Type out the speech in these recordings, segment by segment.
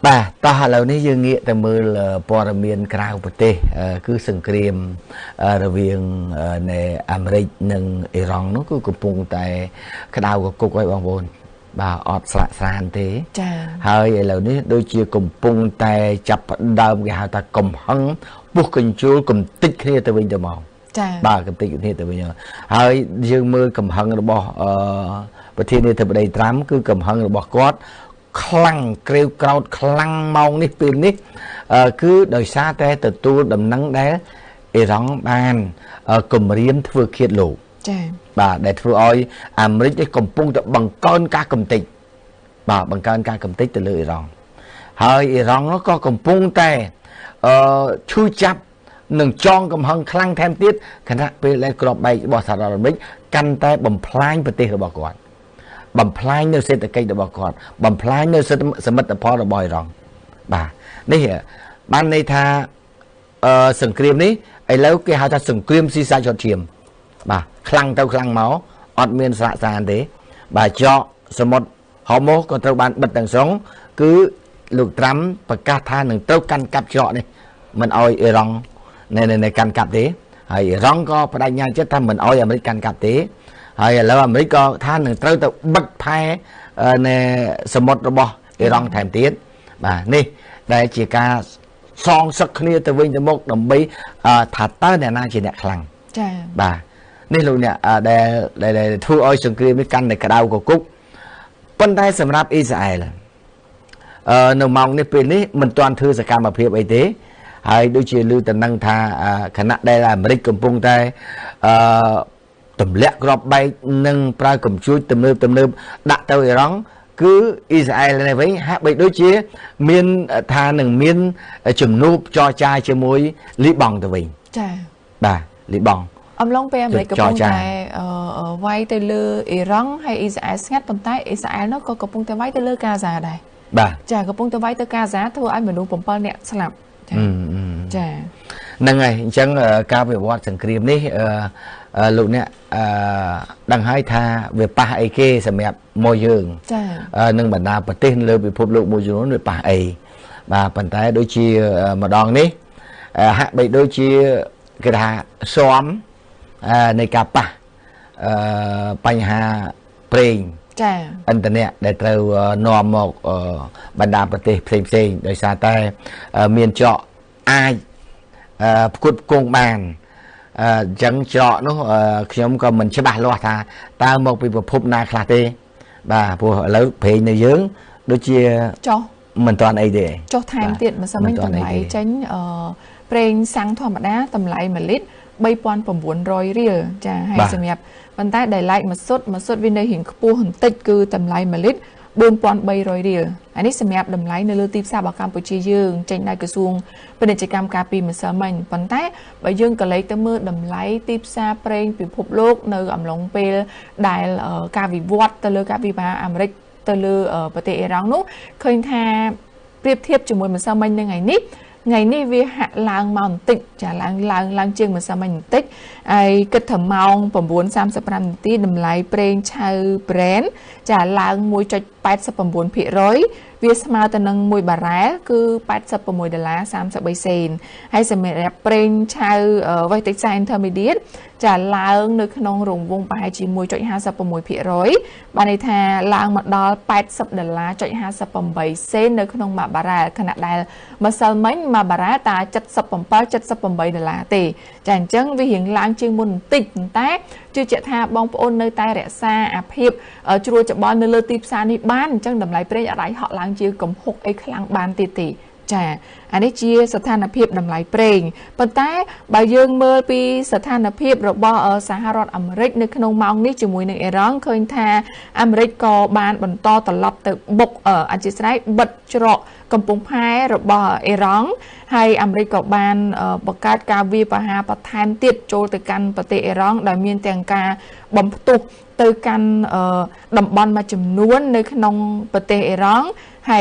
bà ta lâu nay dương nghĩa ta mơ là bò miền krau bờ tê cứ sừng kìm riêng nè Americ nâng Iran nó cứ cục bùng tại cái đào của cục ấy bằng vốn bà ọt sàn thế hơi lâu nay đôi chia cùng bùng tại chập đơm cái hào ta cùng hăng buộc kinh chú cùng tích kia từ bên từ màu bà cùng tích kia từ bên nhau hơi dương mơ cầm hăng rồi bỏ bờ thiên này từ đây tám cứ cầm hăng rồi bỏ quátคลั่งเกลียวกราวคลั่งมองนี่ปีนี้คือโดยซาแต่ตัวดำนังได้ร้องบานกลุ่มเรียนทั่วเขตหลูบ่าได้ทั่วอ้อยอเมริกได้กลุ่มปุ่งแต่บังก้อนกากลุ่มติดบ่าบังก้อนกากลุ่มติดแต่เลยร้องเฮ้ยร้องแล้วก็กลุ่มปุ่งแต่ช่วยจับหนึ่งจองกำหังคลั่งแทนติดขณะไปเลยกรอบใบบอสารอเมริกกันแต่บ่มพลายปฏิเหตุบอกก่อนบำพลายเนื้อเศรษฐกิจระบก่อนบำพลายเนื้อสมรรถภาพระบอยรองบ่านี่เหรอบ้านในท่าสังเกตนี้ไอ้แล้วก็หาท่าสังเกตซีซ่าจอดเทียมบ่าคลังเต้าคลังเมาอดเมียนสระสารเดบ่าเจาะสมดฮอร์โมนก็เต้าบ้านบัดต่างสองคือลูกตรัมประกาศท่าหนึ่งเต้ากันกับเจาะนี่มันเอาไอ้รองในการกับเดไอ้รองก็ประเด็นยังจะทำเหมือนเอาอย่างไม่กันกับเดแล้วอเมริกาท่านหนึ่งเต้าแต่บัดแพ้ในสมุทรบ่ออิหร่านแถมตีนบ่านี่ได้จีการซองสักนี้แต่วิ่งจะมกดมบีถัดเต้าเนี่ยน่าจะเนี่ยคลังบ่านี่ลูกเนี่ยได้ทั่วอ้อยสังเกตไม่กันในกระดาวกุ๊กปันได้สำหรับอิสราเอลหนุ่มมองในปีนี้มันตอนถือสกัดมาเพียบไอเต้ให้ดูเชื่อลือแต่นั่งท่าคณะได้ละอเมริกาปุ่งได้ตุ่มเละกรอบใบนึ่งปลากลุ่มช่วยตุ่มเนื้อดักเตาไอ้ร้องคืออิสราเอลในไว้ฮะไปด้วยเชี่ยเมียนทาหนึ่งเมียนจุ่มนูบจอชายเชื่อมวยลิบองตัววิ่งบ่าลิบองลองไปอเมริกาปุ่งแต่ไว้แต่เลืออิหร่านให้อิสราเอลงัดตำใต้อิสราเอลnóก็กระปุ่งแต่ไว้แต่เลือกาซาได้บ่าจ้ากระปุ่งแต่ไว้แต่กาซาทั่วไอ้เหมือนดูผมเปิ้ลเนี่ยสลับจ้านั่งไงจังการไปวัดสังเกตนี้ลูกเนี่ยดังให้ท่าเวปะไอเกสมัยโมยืงนึ่งบรรดาประเทศเลยไปพบลูกโมยืงเวปะไอมาปัญหาโดยชีมาดองนี้ฮะไปโดยชีกระดาซ้อมในกาปะปัญหาเพลงอันตรเนี่ยได้เจอนอมหมกบรรดาประเทศเพลงโดยซาแต่เมียนเจาะไอกุดกงบานจังเจาะนู้ขยมก็มันใช่ป่ะล้อท่าตาหมกไปพบนาคลาเต้บ่าพวกแล้วเพลงในเยื้องโดยเชี่ยมันตอนไอเดียจอทายเตียนมันสมัยตำไหลจังเพลงสังธรรมดาตำไหลเหมือนลิดใบปอนผมวนรอยเรียจะให้สมัยวันใต้ได้ไล่มาสดวินได้เห็นขปูหุ่นติดคือตำไหลเหมือนลิดบนปอนใบรอยเรียอันนี้สมัยดำไหลในเรือตีบซาบกัมพูชียืงจังได้กระทรวงเป็นกิจกรรมการปีมันสมัยวันใต้ใบยืงก็เลยตั้งมือดำไหลตีบซาเพลงปีพบโลกในอ่ำหลงเปลได้การวิวัฒน์ตะเลือการวิบาอเมริกตะเลือประเทศอิหร่านนู้เคยทาเปรียบเทียบจมูกมันสมัยในไงนี้ไงนี่วิหะลางมังติจะลางเชียงมันสมัยติไอ้กระถมองผมบวน30 ตีดำไหลเพลงชาวแบรนด์จะลางมวยจะ80 ผมบวนผิร้อยเวียสมาตะนังมวยบาระคือ80 ผมมวยดอลลาร์30 ใบเซนให้สมัยแบบเพลงชาวไวติไซน์เทอร์มิเดียจะลางในขนมรงวงไปจีมวยจะ50 ผมมวยผิร้อยบานิทาลางมาดอล80 ดอลลาร์จะ50 ผมใบเซนในขนมมาบาระขณะใดมาซาลมันมาบาระตา70 ผม70 ผมใบดอลลาร์ตีจังจังวิหิงลางจีมุนติดแต่จื่อเจ้าทาบองปนในใต้แร่ซาอาเพียบจรวดจะบอลในเลือตีบซาในบ้านจังดำไหลเปรี้ยอะไรเหาะลางจื่อกลม6ไอ้คลังบานตีจ้าอันนี้จีสถานเพียบดำไหลเปร่งปัจจัยใบยืงเมื่อปีสถานเพียบระบอบสหรัฐอเมริกในขนมมองนี้จมูกในอิหร่านเคยทาอเมริกก็บานบนต่อตลอดแต่บกอันจีสไลบัดจรกำปงพายระบอบอิหร่านให้อเมริกก็บานประกาศการวิพากษ์ประธานติดโจตกันประเทศอิหร่านโดยมีแต่งการบำตุกตือกันดำบอลมาจำนวนในขนมประเทศอิหร่านให้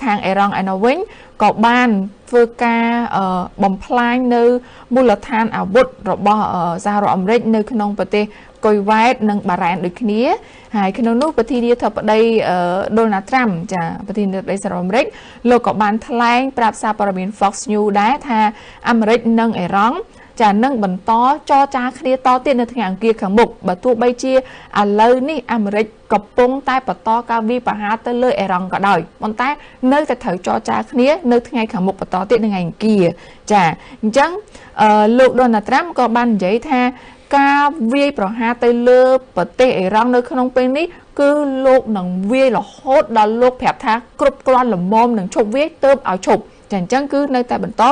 ข้างอิหร่านอันนั้นวิ่งก็บ้านเฟื่อการบ่มพลายในมูลฐานอาวุธระบอบสหรัฐอเมริกในขนมประเทศ កុយវ៉ែតនិងបារ៉ែនដូចគ្នាហើយក្នុងនោះប្រធានាធិបតីដូណាល់ត្រាំចាប្រធានាធិបតីសហរដ្ឋអាមេរិកលោកក៏បានថ្លែងប្រាប់សារព័ត៌មាន Fox News ដែរថាអាមេរិកនិងអ៊ីរ៉ង់ចានឹងបន្តចរចាគ្នាតទៀតនៅថ្ងៃអង្គារខាងមុខបើទោះបីជាឥឡូវនេះអាមេរិកកំពុងតែបន្តការវាយប្រហារទៅលើអ៊ីរ៉ង់ក៏ដោយប៉ុន្តែនៅតែត្រូវចរចាគ្នានៅថ្ងៃខាងមុខបន្តទៀតនៅថ្ងៃអង្គារចាអញ្ចឹងលោកដូណាល់ត្រាំក៏បាននិយាយថាការវាយប្រហារទៅលើប្រទេសអ៊ីរ៉ង់នៅក្នុងពេលនេះគឺលោកនឹងវាយរហូតដល់លោកប្រាប់ថាគ្រប់គ្រាន់ល្មមនឹងឈប់វាយទើបឲ្យឈប់ចាអញ្ចឹងគឺនៅតែបន្ត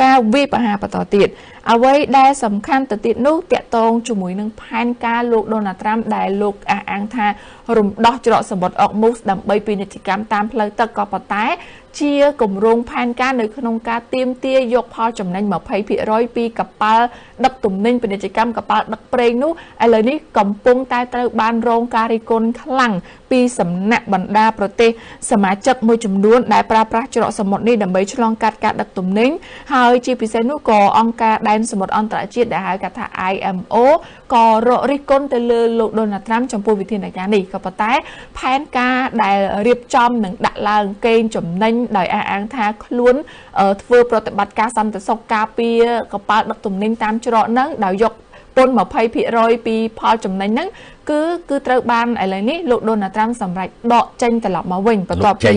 ការវាយប្រហារបន្តទៀតអ្វីដែលសំខាន់ទៅទៀតនោះតាក់ទងជាមួយនឹងផែនការលោកដូណាល់ត្រាំដែលលោកអះអាងថារំដោះច្រកសមុទ្រអុកមូសដើម្បីពាណិជ្ជកម្មតាមផ្លូវទឹកក៏ប៉ុន្តែជាគម្រោងផែនការនៅក្នុងការទាមទារយកផលចំណេញ 20% ពីកប៉ាល់ដឹកទំនិញពាណិជ្ជកម្មកប៉ាល់ដឹកប្រេងនោះឥឡូវនេះកំពុងតែត្រូវបានរងការរិះគន់ខ្លាំងពីសំណាក់បណ្ដាប្រទេសសមាជិកមួយចំនួនដែលប្រើប្រាស់ច្រកសមុទ្រនេះដើម្បីឆ្លងកាត់ការដឹកទំនិញហើយជាពិសេសនោះក៏អង្គការដែនសមុទ្រអន្តរជាតិដែលហៅថា IMO ក៏រករិះគន់ទៅលើលោកដូណាល់ត្រាំចំពោះវិធានការនេះក៏ប៉ុន្តែផែនការដែលរៀបចំនឹងដាក់ឡើងកេងចំណេញដោយអះអាងថាខ្លួនធ្វើប្រតិបត្តិការសន្តិសុខការពារកប៉ាល់ដឹកទំនិញតាមច្រកហ្នឹងដោយយកពន្ធ 20% ពីផលចំណេញហ្នឹងគឺត្រូវបានឥឡូវនេះលោកដូណាល់ត្រាំសម្រេចដកចេញត្រឡប់មកវិញបន្ទាប់ពី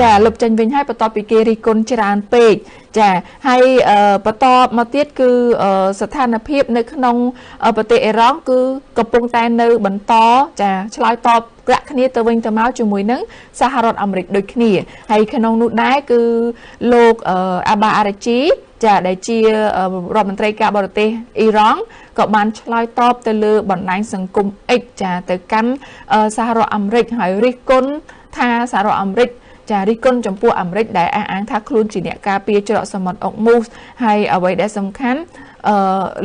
ចាលុបចេញវិញហើយបន្ទាប់ពីគេរិះគន់ច្រើនពេកចាហើយបន្តមកទៀតគឺស្ថានភាពនៅក្នុងប្រទេសអ៊ីរ៉ង់គឺកំពុងតែនៅបន្តចាឆ្លើយតបក្រាក់គ្នាទៅវិញទៅមកជាមួយនឹងសហរដ្ឋអាមេរិកដូចគ្នាហើយក្នុងនោះដែរគឺលោកអាបាអារ៉ាជីចាដែលជារដ្ឋមន្ត្រីការបរទេសអ៊ីរ៉ង់ក៏បានឆ្លើយតបទៅលើបណ្ដាញសង្គម X ចាទៅកាន់សហរដ្ឋអាមេរិកហើយរិះគន់ថាសហរដ្ឋអាមេរិកចារិះគន់ចំពោះអាមេរិកដែលអះអាងថាខ្លួនជាអ្នកការពារច្រកសមុទ្រអុកមូសហើយអ្វីដែលសំខាន់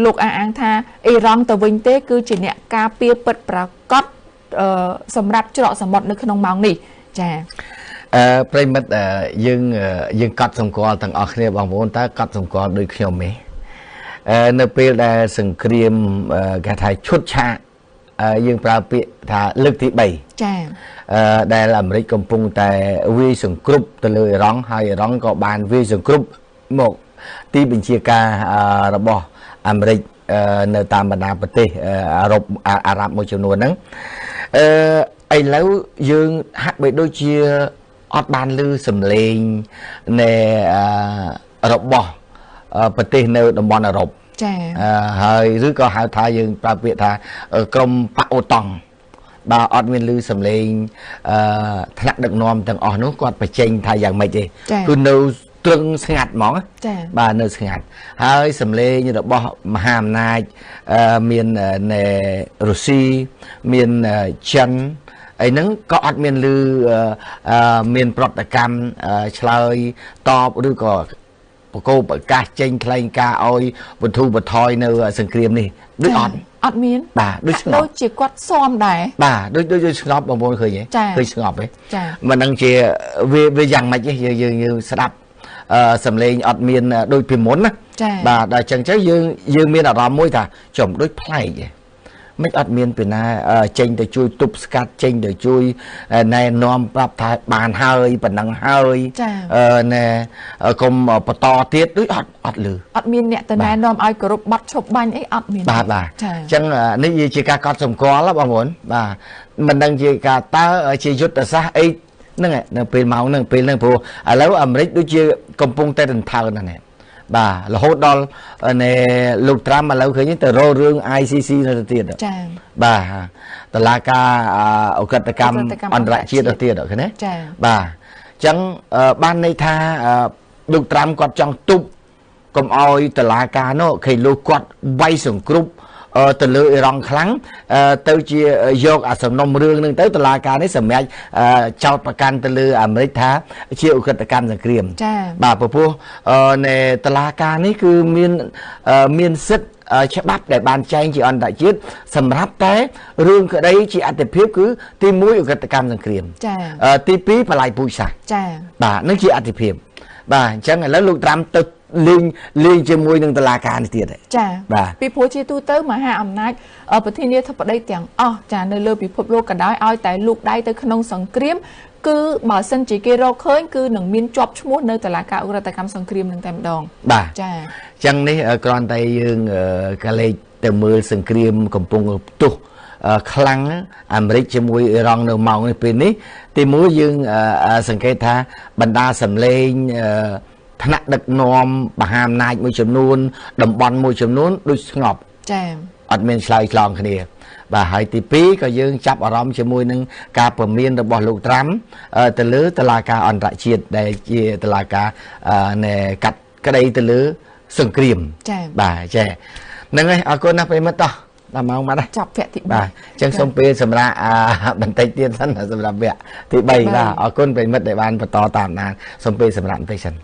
លោកអះអាងថាអ៊ីរ៉ង់ទៅវិញទេគឺជាអ្នកការពារពិតប្រាកដសម្រាប់ច្រកសមុទ្រនៅក្នុងម៉ោងនេះចាប្រិមិត្តយើងកត់សម្គាល់ទាំងអស់គ្នាបងប្អូនតើកត់សម្គាល់ដូចខ្ញុំទេនៅពេលដែលសង្គ្រាមគេថាឈុតឆាកយើងប្រើពាក្យថាលើកទី3ចាដែលអាមេរិកកំពុងតែវាយសង្គ្រប់ទៅលើអ៊ីរ៉ង់ហើយអ៊ីរ៉ង់ក៏បានវាយសង្គ្រប់មកទីបញ្ជាការរបស់អាមេរិកនៅតាមបណ្ដាប្រទេសអារ៉ាប់មួយចំនួនហ្នឹងឥឡូវយើងហាក់បីដូចជាអត់បានឮសំឡេងនៃរបស់ប្រទេសនៅតំបន់អឺរ៉ុបចាហើយឬក៏ហៅថាយើងប្រើពាក្យថាក្រុមប៉ាអូតង់បាទអត់មានឮសំឡេងថ្នាក់ដឹកនាំទាំងអស់នោះគាត់បញ្ចេញថាយ៉ាងម៉េចទេគឺនៅត្រឹងស្ងាត់ហ្មងបាទនៅស្ងាត់ហើយសំឡេងរបស់មហាអំណាចមាននៅរុស្ស៊ីមានចិនអីហ្នឹងក៏អត់មានឮមានប្រតិកម្មឆ្លើយតបឬក៏បកគោប្រកាសចេញថ្លែងការណ៍ឲ្យបន្ធូរបន្ថយនៅសង្គ្រាមនេះដូចអត់មានបាទដូចជាគាត់ស៊ាំដែរបាទដូចស្ងប់បងប្អូនឃើញទេឃើញស្ងប់ទេមិនដឹងជាវាយ៉ាងម៉េចទេយើងស្ដាប់សំឡេងអត់មានដូចពីមុនណាបាទដល់អញ្ចឹងទៅយើងមានអារម្មណ៍មួយថាចំដូចប្លែកទេមិនអត់មានពីណាចេញទៅជួយទប់ស្កាត់ចេញទៅជួយណែនាំប្រាប់ថាបានហើយប៉ុណ្ណឹងហើយណែកុំបន្តទៀតដូចអត់លឺអត់មានអ្នកទៅណែនាំឲ្យគោរពប័ណ្ណឈប់បាញ់អីអត់មានបាទអញ្ចឹងនេះជាការកត់សម្គាល់បងប្អូនបាទមិនដឹងជាការតើជាយុទ្ធសាស្ត្រអីហ្នឹងនៅពេលម៉ោងហ្នឹងពេលហ្នឹងព្រោះឥឡូវអាមេរិកដូចជាកំពុងតែរន្ធើណាស់បាទរហូតដល់នៃលោកត្រាំឥឡូវឃើញទៅរករឿង ICC នៅទៅទៀតចា៎បាទតឡាការអក្រិតកម្មអន្តរជាតិទៅទៀតឃើញទេចា៎បាទអញ្ចឹងបានន័យថាលោកត្រាំគាត់ចង់ទប់កុំឲ្យតឡាការនោះឃើញលោកគាត់វាយសង្គ្រប់ទៅលើអ៊ីរ៉ង់ខ្លាំងទៅជាយកអាសំណុំរឿងនឹងទៅតុលាការនេះសម្រាប់ចោទប្រកាន់ទៅលើអាមេរិកថាជាឧក្រិដ្ឋកម្មសង្គ្រាមបាទព្រោះនៃតុលាការនេះគឺមានសិទ្ធិច្បាប់ដែលបានចែងជាអន្តរជាតិសម្រាប់តែរឿងក្តីជាអត្ថិភាពគឺទី1ឧក្រិដ្ឋកម្មសង្គ្រាមទី2បលាយពូជសាសន៍បាទនឹងជាអត្ថិភាពបាទអញ្ចឹងឥឡូវលោកត្រាំទៅ លេងជាមួយនឹងតុលាការនេះទៀតចាពីព្រោះជាទូទៅមហាអំណាចប្រធានាធិបតីទាំងអស់ចានៅលើពិភពលោកក៏ដោយឲ្យតែលោកដៃទៅក្នុងសង្គ្រាមគឺបើសិនជាគេរកឃើញគឺនឹងមានជាប់ឈ្មោះនៅតុលាការឧក្រិដ្ឋកម្មសង្គ្រាមនឹងតែម្ដងបាទចាអញ្ចឹងនេះគ្រាន់តែយើងកាលេចទៅមើលសង្គ្រាមកំពុងផ្ទុះខ្លាំងអាមេរិកជាមួយអ៊ីរ៉ង់នៅម៉ោងនេះពេលនេះទីមួយយើងសង្កេតថាបណ្ដាសម្លេងថ្នាក់ដឹកនាំមហាអំណាចមួយចំនួនតំបន់មួយចំនួនដូចស្ងប់ចាអត់មានឆ្លើយឆ្លងគ្នាបាទហើយទី2ក៏យើងចាប់អារម្មណ៍ជាមួយនឹងការព្រមានរបស់លោកត្រាំទៅលើតុលាការអន្តរជាតិដែលជាតុលាការនៃកាត់ក្តីទៅលើសង្គ្រាមចាបាទចាហ្នឹងហើយអរគុណណាស់ប្រិមិត្តតោះដល់ម៉ោងមកដែរចាប់វគ្គទី3បាទអញ្ចឹងសូមពេលសម្រាប់បន្តិចទៀតសិនសម្រាប់វគ្គទី3បាទអរគុណប្រិមិត្តដែលបានបន្តតាមដានសូមពេលសម្រាប់បន្តិចសិន